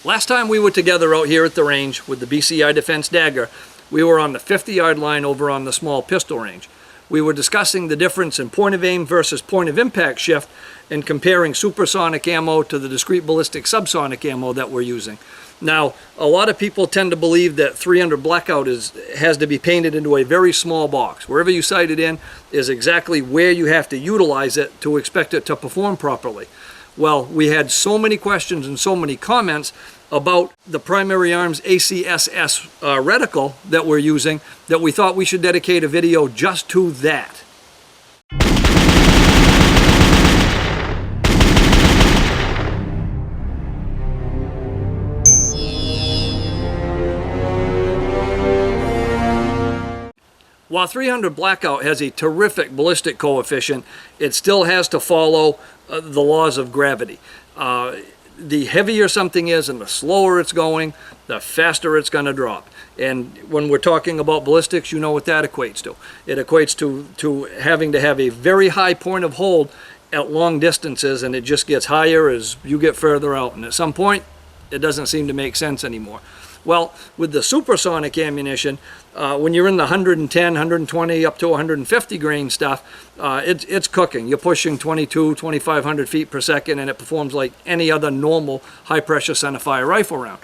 Last time we were together out here at the range with the BCI Defense Dagger, we were on the 50-yard line over on the small pistol range. We were discussing the difference in point of aim versus point of impact shift and comparing supersonic ammo to the discrete ballistic subsonic ammo that we're using. Now, a lot of people tend to believe that 300 Blackout has to be painted into a very small box. Wherever you sight it in is exactly where you have to utilize it to expect it to perform properly. Well, we had so many questions and so many comments about the Primary Arms ACSS reticle that we're using that we thought we should dedicate a video just to that. While 300 Blackout has a terrific ballistic coefficient, it still has to follow the laws of gravity. The heavier something is and the slower it's going, the faster it's going to drop. And when we're talking about ballistics, you know what that equates to. It equates to having to have a very high point of hold at long distances, and it just gets higher as you get further out. And at some point, it doesn't seem to make sense anymore. Well, with the supersonic ammunition, when you're in the 110, 120, up to 150 grain stuff, it's cooking. You're pushing 2,500 feet per second, and it performs like any other normal high-pressure centerfire rifle round.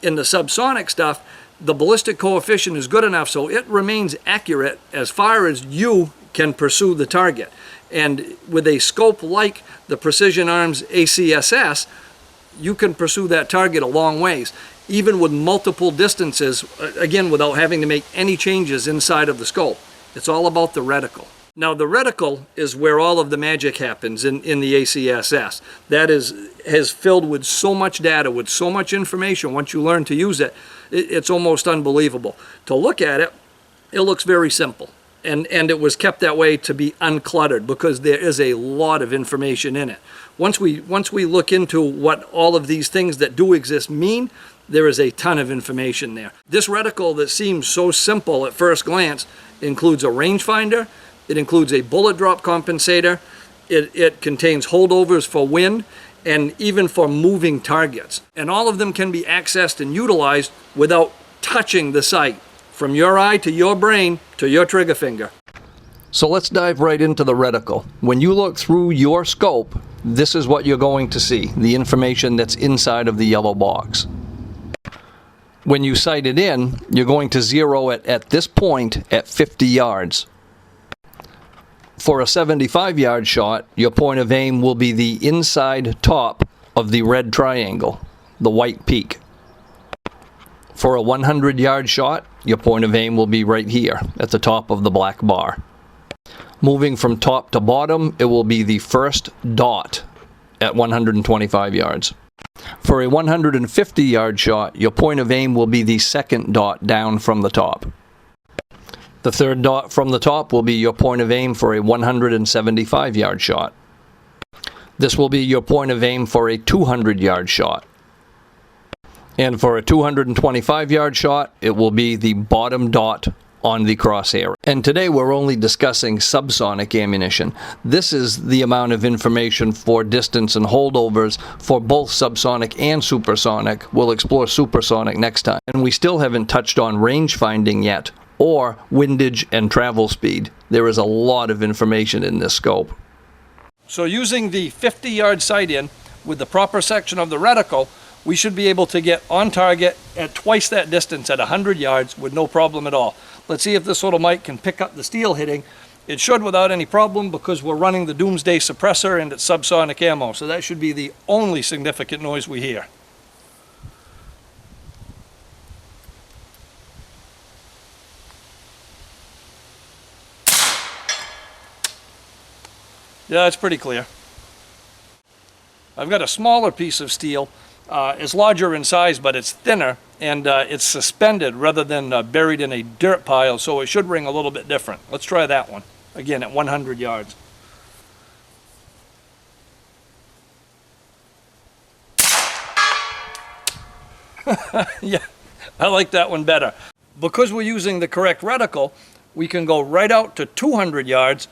In the subsonic stuff, the ballistic coefficient is good enough so it remains accurate as far as you can pursue the target. And with a scope like the Precision Arms ACSS, you can pursue that target a long ways, even with multiple distances, again, without having to make any changes inside of the scope. It's all about the reticle. Now, the reticle is where all of the magic happens in the ACSS. That is filled with so much data, with so much information. Once you learn to use it, it's almost unbelievable. To look at it, it looks very simple. And it was kept that way to be uncluttered because there is a lot of information in it. Once we look into what all of these things that do exist mean, there is a ton of information there. This reticle that seems so simple at first glance includes a rangefinder, it includes a bullet drop compensator, it contains holdovers for wind, and even for moving targets. And all of them can be accessed and utilized without touching the sight, from your eye to your brain to your trigger finger. So let's dive right into the reticle. When you look through your scope, this is what you're going to see, the information that's inside of the yellow box. When you sight it in, you're going to zero it at this point at 50 yards. For a 75-yard shot, your point of aim will be the inside top of the red triangle, the white peak. For a 100-yard shot, your point of aim will be right here at the top of the black bar. Moving from top to bottom, it will be the first dot at 125 yards. For a 150-yard shot, your point of aim will be the second dot down from the top. The third dot from the top will be your point of aim for a 175-yard shot. This will be your point of aim for a 200-yard shot. And for a 225-yard shot, it will be the bottom dot on the crosshair. And today we're only discussing subsonic ammunition. This is the amount of information for distance and holdovers for both subsonic and supersonic. We'll explore supersonic next time. And we still haven't touched on range finding yet, or windage and travel speed. There is a lot of information in this scope. So using the 50-yard sight in with the proper section of the reticle, we should be able to get on target at twice that distance at 100 yards with no problem at all. Let's see if this little mic can pick up the steel hitting. It should without any problem because we're running the Doomsday suppressor and it's subsonic ammo, so that should be the only significant noise we hear. Yeah, it's pretty clear. I've got a smaller piece of steel. It's larger in size, but it's thinner, and it's suspended rather than buried in a dirt pile, so it should ring a little bit different. Let's try that one, again at 100 yards. Yeah, I like that one better. Because we're using the correct reticle, we can go right out to 200 yards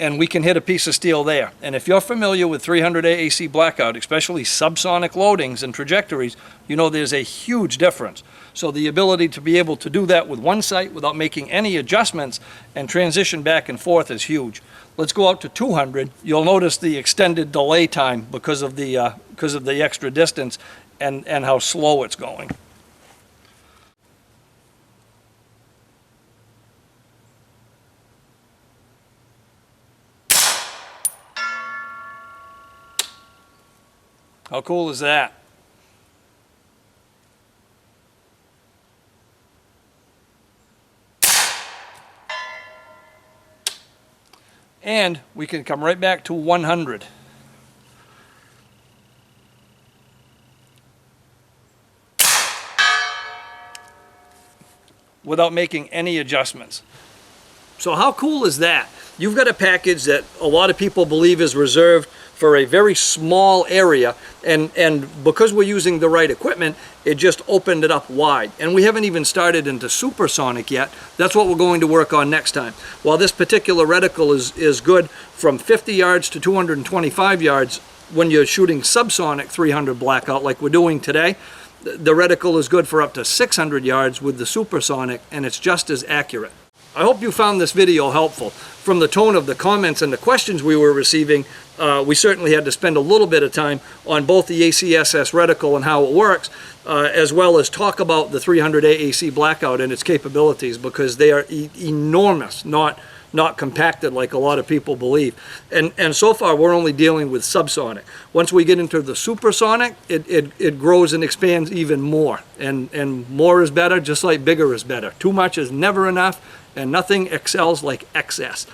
and we can hit a piece of steel there. And if you're familiar with 300 AAC Blackout, especially subsonic loadings and trajectories, you know there's a huge difference. So the ability to be able to do that with one sight without making any adjustments and transition back and forth is huge. Let's go out to 200. You'll notice the extended delay time because of the extra distance and how slow it's going. How cool is that? And we can come right back to 100. Without making any adjustments. So how cool is that? You've got a package that a lot of people believe is reserved for a very small area, and because we're using the right equipment, it just opened it up wide. And we haven't even started into supersonic yet. That's what we're going to work on next time. While this particular reticle is good from 50 yards to 225 yards, when you're shooting subsonic 300 Blackout like we're doing today, the reticle is good for up to 600 yards with the supersonic, and it's just as accurate. I hope you found this video helpful. From the tone of the comments and the questions we were receiving, we certainly had to spend a little bit of time on both the ACSS reticle and how it works, as well as talk about the 300 AAC Blackout and its capabilities, because they are enormous, not compacted like a lot of people believe. And so far we're only dealing with subsonic. Once we get into the supersonic, it grows and expands even more. And more is better, just like bigger is better. Too much is never enough, and nothing excels like excess.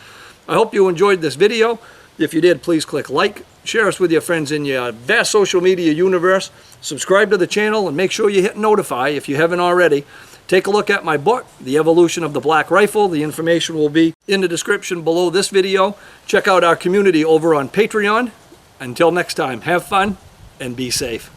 I hope you enjoyed this video. If you did, please click like, share us with your friends in your vast social media universe, subscribe to the channel, and make sure you hit notify if you haven't already. Take a look at my book, The Evolution of the Black Rifle. The information will be in the description below this video. Check out our community over on Patreon. Until next time, have fun and be safe.